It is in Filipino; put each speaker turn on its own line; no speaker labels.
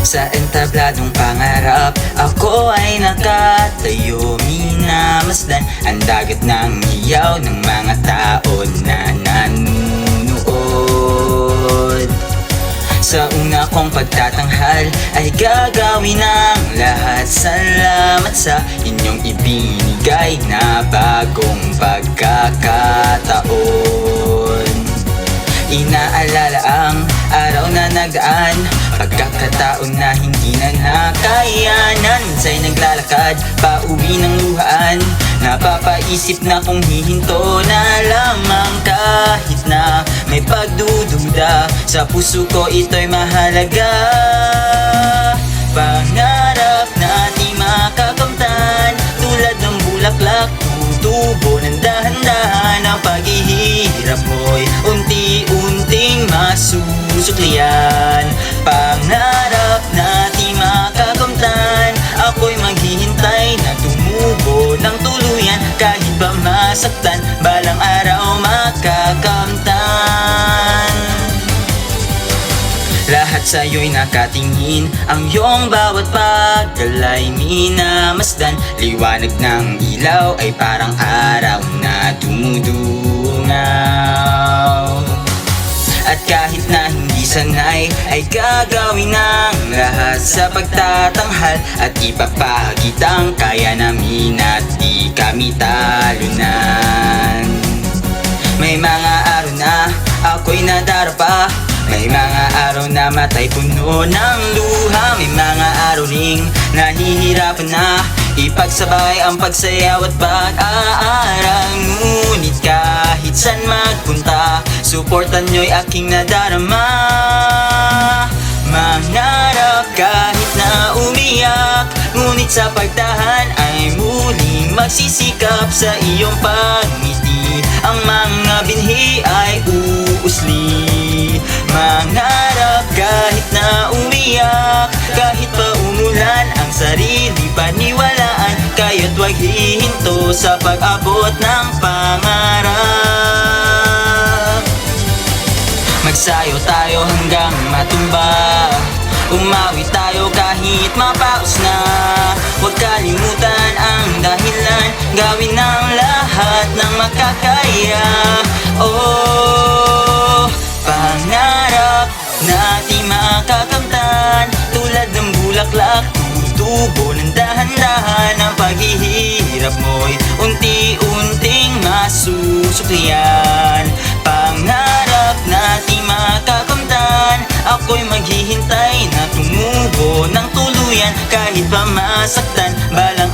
Sa entabladong pangarap, ako ay nakatayo. Minamasdan ang dagat ng hiyaw ng mga tao na nanunood. Sa una kong pagtatanghal ay gagawin ang lahat. Salamat sa inyong ibinigay na bagong pagkakataon. Inaalala ang araw na nagdaan, pagkakataon na hindi na nakayanan. Minsa'y naglalakad, pauwi ng luhaan, napapaisip na kung hihinto na lamang. Kahit na may pagdududa, sa puso ko ito'y mahalaga. Pangarap na di makakamtan, tulad ng bulaklak, tutubo ng dahan-dahan. Ang paghihirap mo'y unti-unting masusuklian. Pangarap na di makakamtan, ako'y maghihintay na tumubo ng tuluyan. Kahit ba masaktan, balang araw makakamtan. Lahat sa'yo'y nakatingin, ang iyong bawat paggalay minamasdan. Liwanag ng ilaw ay parang araw na dumudungaw. At kahit na hindi sanay, ay gagawin ang lahat sa pagtatanghal. At ipapakitang kaya namin at di kami talunan. May mga araw na ako'y nadarapa, may mga araw na matay puno ng luha. May mga araw ring nahihirapan na ipagsabay ang pagsayaw at pag-aaral. Ngunit kahit saan magpunta, suportan nyo'y aking nadarama. Mangarap kahit na umiyak, ngunit sa pagtahan ay muling magsisikap. Sa iyong pagngiti ang mga binhi ay uusli. Mangarap kahit na umiyak, kahit pa umulan ang sarili paniwalaan. Kaya't huwag hihinto sa pag-abot ng pangarap. Magsayo tayo hanggang matumba, umawi tayo kahit mapaus na. Huwag kalimutan ang dahilan, gawin ang lahat ng makakaya. Oh, pangarap na di makakamtan, tulad ng bulaklak, tutubo ng dahan-dahan. Ang paghihirap mo'y unti-unting masusuklian. Pangarap na di makakamtan, ako'y maghihintay na tumubo ng tuluyan. Kahit pa masaktan, balang